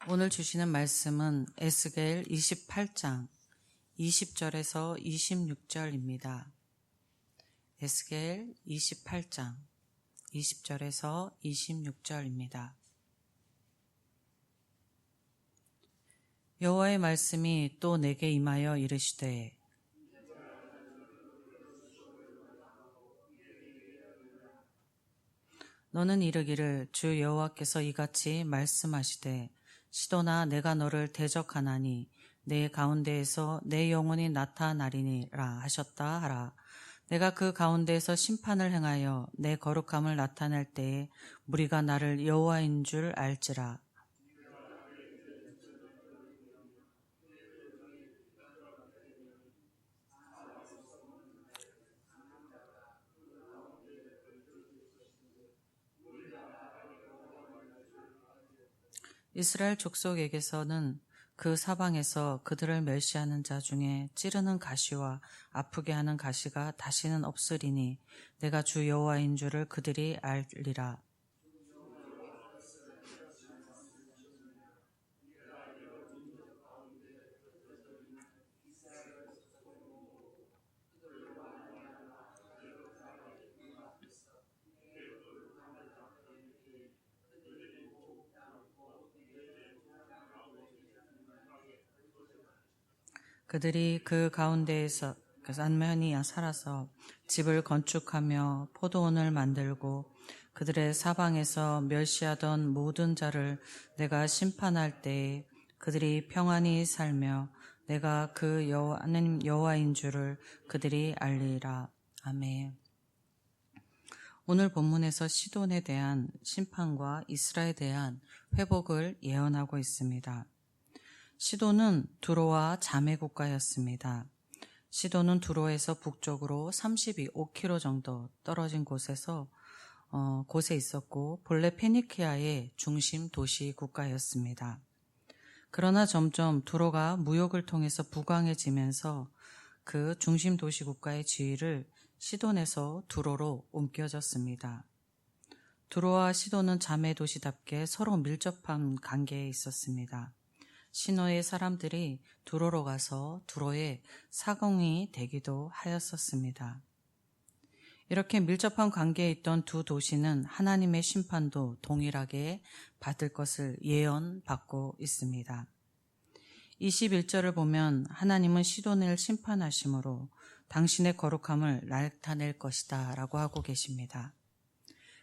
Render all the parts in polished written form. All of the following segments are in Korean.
오늘 주시는 말씀은 에스겔 28장 20절에서 26절입니다. 에스겔 28장 20절에서 26절입니다. 여호와의 말씀이 또 내게 임하여 이르시되 너는 이르기를 주 여호와께서 이같이 말씀하시되 시도나 내가 너를 대적하나니 내 가운데에서 내 영혼이 나타나리니라 하셨다 하라. 내가 그 가운데에서 심판을 행하여 내 거룩함을 나타낼 때에 무리가 나를 여호와인 줄 알지라. 이스라엘 족속에게서는 그 사방에서 그들을 멸시하는 자 중에 찌르는 가시와 아프게 하는 가시가 다시는 없으리니 내가 주 여호와인 줄을 그들이 알리라. 그들이 그 가운데에서 안면이 살아서 집을 건축하며 포도원을 만들고 그들의 사방에서 멸시하던 모든 자를 내가 심판할 때에 그들이 평안히 살며 내가 그 하나님 여호와인 줄을 그들이 알리라. 아멘. 오늘 본문에서 시돈에 대한 심판과 이스라엘에 대한 회복을 예언하고 있습니다. 시돈은 두로와 자매 국가였습니다. 시돈은 두로에서 북쪽으로 32km 정도 떨어진 곳에 있었고 본래 페니키아의 중심 도시 국가였습니다. 그러나 점점 두로가 무역을 통해서 부강해지면서 그 중심 도시 국가의 지위를 시돈에서 두로로 옮겨졌습니다. 두로와 시돈은 자매 도시답게 서로 밀접한 관계에 있었습니다. 시너의 사람들이 두로로 가서 두로에 사공이 되기도 하였었습니다. 이렇게 밀접한 관계에 있던 두 도시는 하나님의 심판도 동일하게 받을 것을 예언받고 있습니다. 21절을 보면 하나님은 시돈을 심판하심으로 당신의 거룩함을 나타낼 것이다 라고 하고 계십니다.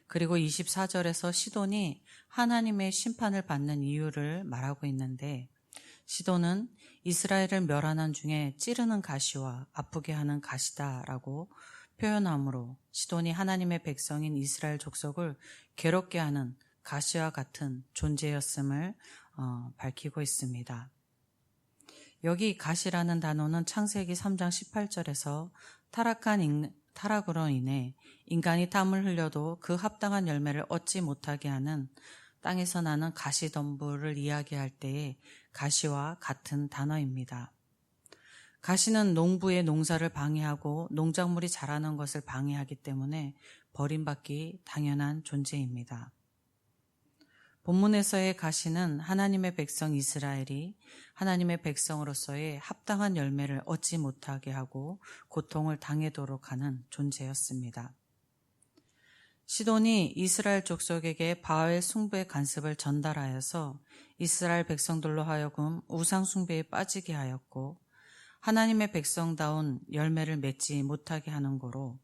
그리고 24절에서 시돈이 하나님의 심판을 받는 이유를 말하고 있는데 시돈은 이스라엘을 멸하는 중에 찌르는 가시와 아프게 하는 가시다라고 표현하므로 시돈이 하나님의 백성인 이스라엘 족속을 괴롭게 하는 가시와 같은 존재였음을 밝히고 있습니다. 여기 가시라는 단어는 창세기 3장 18절에서 타락으로 인해 인간이 땀을 흘려도 그 합당한 열매를 얻지 못하게 하는 땅에서 나는 가시덤불을 이야기할 때에 가시와 같은 단어입니다. 가시는 농부의 농사를 방해하고 농작물이 자라는 것을 방해하기 때문에 버림받기 당연한 존재입니다. 본문에서의 가시는 하나님의 백성 이스라엘이 하나님의 백성으로서의 합당한 열매를 얻지 못하게 하고 고통을 당하도록 하는 존재였습니다. 시돈이 이스라엘 족속에게 바알 숭배 간섭을 전달하여서 이스라엘 백성들로 하여금 우상 숭배에 빠지게 하였고 하나님의 백성다운 열매를 맺지 못하게 하는 거로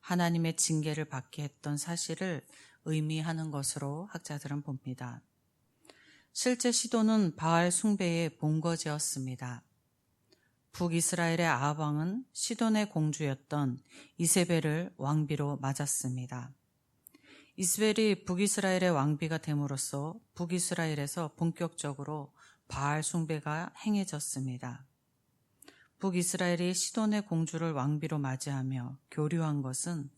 하나님의 징계를 받게 했던 사실을 의미하는 것으로 학자들은 봅니다. 실제 시돈은 바알 숭배의 본거지였습니다. 북이스라엘의 아합 왕은 시돈의 공주였던 이세벨을 왕비로 맞았습니다. 이스벨이 북이스라엘의 왕비가 됨으로써 북이스라엘에서 본격적으로 바알 숭배가 행해졌습니다. 북이스라엘이 시돈의 공주를 왕비로 맞이하며 교류한 것은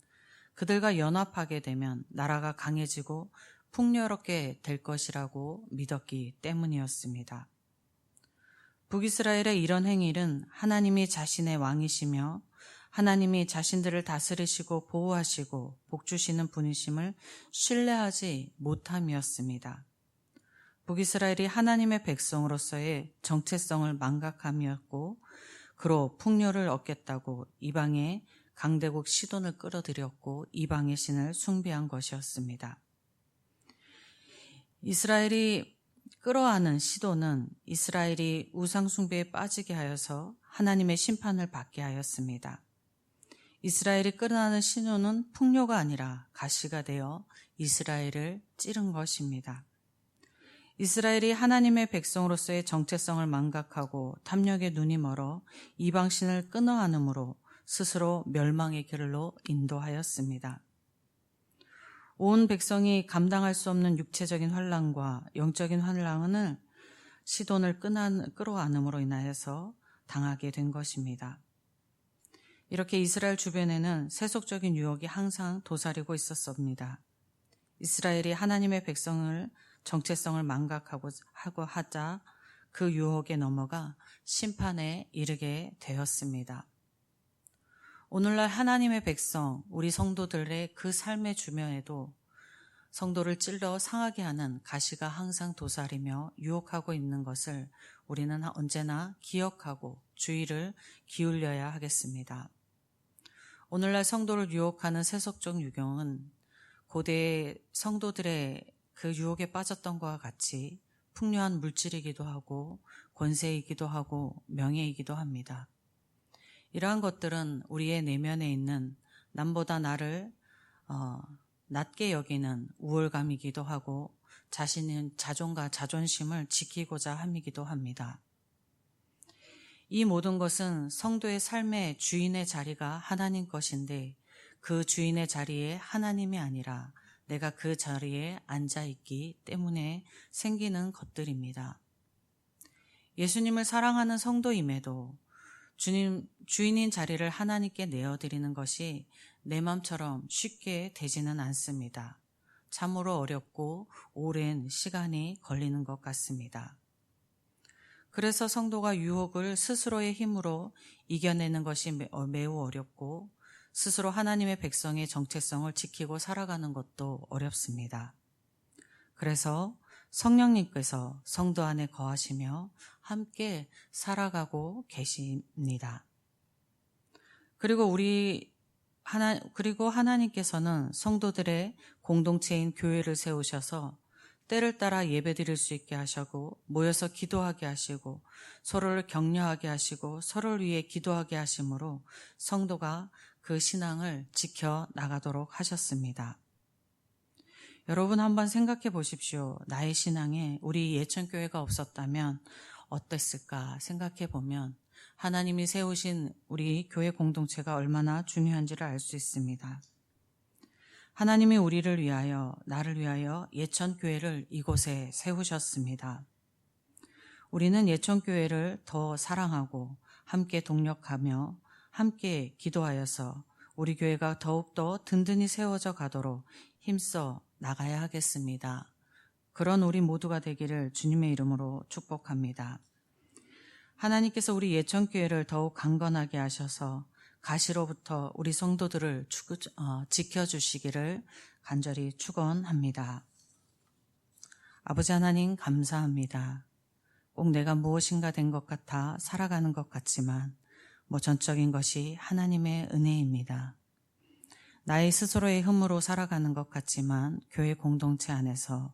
그들과 연합하게 되면 나라가 강해지고 풍요롭게 될 것이라고 믿었기 때문이었습니다. 북이스라엘의 이런 행위는 하나님이 자신의 왕이시며 하나님이 자신들을 다스리시고 보호하시고 복주시는 분이심을 신뢰하지 못함이었습니다. 북이스라엘이 하나님의 백성으로서의 정체성을 망각함이었고 그로 풍요를 얻겠다고 이방의 강대국 시돈을 끌어들였고 이방의 신을 숭배한 것이었습니다. 이스라엘이 끌어안은 시돈은 이스라엘이 우상숭배에 빠지게 하여서 하나님의 심판을 받게 하였습니다. 이스라엘이 끌어안은 시돈은 풍요가 아니라 가시가 되어 이스라엘을 찌른 것입니다. 이스라엘이 하나님의 백성으로서의 정체성을 망각하고 탐욕에 눈이 멀어 이방신을 끊어안음으로 스스로 멸망의 길로 인도하였습니다. 온 백성이 감당할 수 없는 육체적인 환난과 영적인 환난을 시돈을 끌어안음으로 인하여서 당하게 된 것입니다. 이렇게 이스라엘 주변에는 세속적인 유혹이 항상 도사리고 있었습니다. 이스라엘이 하나님의 백성을 정체성을 망각하고 하자 그 유혹에 넘어가 심판에 이르게 되었습니다. 오늘날 하나님의 백성, 우리 성도들의 그 삶의 주변에도 성도를 찔러 상하게 하는 가시가 항상 도사리며 유혹하고 있는 것을 우리는 언제나 기억하고 주의를 기울여야 하겠습니다. 오늘날 성도를 유혹하는 세속적 유경은 고대 성도들의 그 유혹에 빠졌던 것과 같이 풍요한 물질이기도 하고 권세이기도 하고 명예이기도 합니다. 이러한 것들은 우리의 내면에 있는 남보다 나를 낮게 여기는 우월감이기도 하고 자신의 자존과 자존심을 지키고자 함이기도 합니다. 이 모든 것은 성도의 삶의 주인의 자리가 하나님 것인데 그 주인의 자리에 하나님이 아니라 내가 그 자리에 앉아있기 때문에 생기는 것들입니다. 예수님을 사랑하는 성도임에도 주인인 자리를 하나님께 내어드리는 것이 내 맘처럼 쉽게 되지는 않습니다. 참으로 어렵고 오랜 시간이 걸리는 것 같습니다. 그래서 성도가 유혹을 스스로의 힘으로 이겨내는 것이 매우 어렵고 스스로 하나님의 백성의 정체성을 지키고 살아가는 것도 어렵습니다. 그래서 성령님께서 성도 안에 거하시며 함께 살아가고 계십니다. 그리고 하나님께서는 성도들의 공동체인 교회를 세우셔서 때를 따라 예배드릴 수 있게 하시고 모여서 기도하게 하시고 서로를 격려하게 하시고 서로를 위해 기도하게 하심으로 성도가 그 신앙을 지켜나가도록 하셨습니다. 여러분 한번 생각해 보십시오. 나의 신앙에 우리 예천교회가 없었다면 어땠을까 생각해 보면 하나님이 세우신 우리 교회 공동체가 얼마나 중요한지를 알 수 있습니다. 하나님이 우리를 위하여, 나를 위하여 예천교회를 이곳에 세우셨습니다. 우리는 예천교회를 더 사랑하고 함께 동력하며 함께 기도하여서 우리 교회가 더욱더 든든히 세워져 가도록 힘써 나가야 하겠습니다. 그런 우리 모두가 되기를 주님의 이름으로 축복합니다. 하나님께서 우리 예천교회를 더욱 강건하게 하셔서 가시로부터 우리 성도들을 지켜주시기를 간절히 축원합니다. 아버지 하나님 감사합니다. 꼭 내가 무엇인가 된 것 같아 살아가는 것 같지만 전적인 것이 하나님의 은혜입니다. 나의 스스로의 힘으로 살아가는 것 같지만 교회 공동체 안에서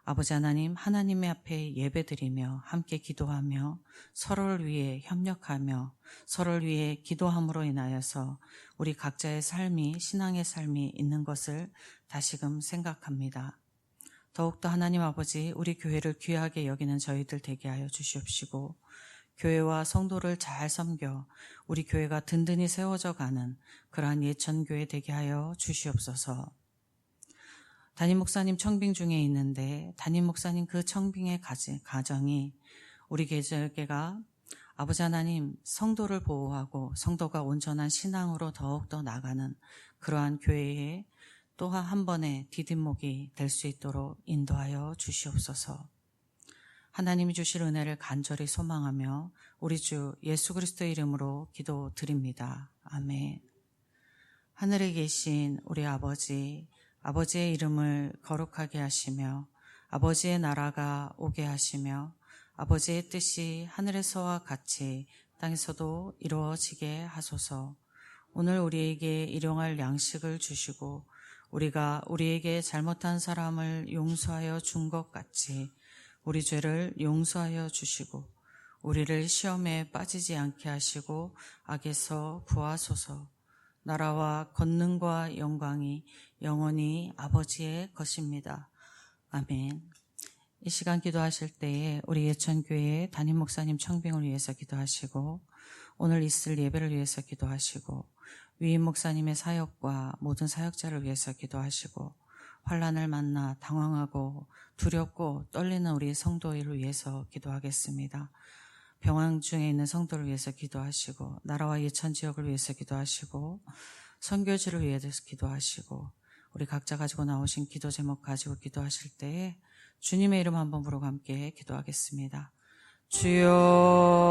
아버지 하나님, 하나님의 앞에 예배드리며 함께 기도하며 서로를 위해 협력하며 서로를 위해 기도함으로 인하여서 우리 각자의 삶이 신앙의 삶이 있는 것을 다시금 생각합니다. 더욱더 하나님 아버지 우리 교회를 귀하게 여기는 저희들 되게 하여 주시옵시고 교회와 성도를 잘 섬겨 우리 교회가 든든히 세워져 가는 그러한 예천교회 되게 하여 주시옵소서. 담임 목사님 청빙 중에 있는데 담임 목사님 그 청빙의 가정이 우리 교회가 아버지 하나님 성도를 보호하고 성도가 온전한 신앙으로 더욱더 나가는 그러한 교회에 또 한 번의 디딤목이 될 수 있도록 인도하여 주시옵소서. 하나님이 주실 은혜를 간절히 소망하며 우리 주 예수 그리스도의 이름으로 기도드립니다. 아멘. 하늘에 계신 우리 아버지의 이름을 거룩하게 하시며 아버지의 나라가 오게 하시며 아버지의 뜻이 하늘에서와 같이 땅에서도 이루어지게 하소서. 오늘 우리에게 일용할 양식을 주시고 우리가 우리에게 잘못한 사람을 용서하여 준 것 같이 우리 죄를 용서하여 주시고 우리를 시험에 빠지지 않게 하시고 악에서 구하소서. 나라와 권능과 영광이 영원히 아버지의 것입니다. 아멘. 이 시간 기도하실 때에 우리 예천교회 담임 목사님 청빙을 위해서 기도하시고 오늘 있을 예배를 위해서 기도하시고 위임 목사님의 사역과 모든 사역자를 위해서 기도하시고 환난을 만나 당황하고 두렵고 떨리는 우리 성도를 위해서 기도하겠습니다. 병환 중에 있는 성도를 위해서 기도하시고 나라와 예천 지역을 위해서 기도하시고 선교지를 위해서 기도하시고 우리 각자 가지고 나오신 기도 제목 가지고 기도하실 때에 주님의 이름 한번 부르고 함께 기도하겠습니다. 주여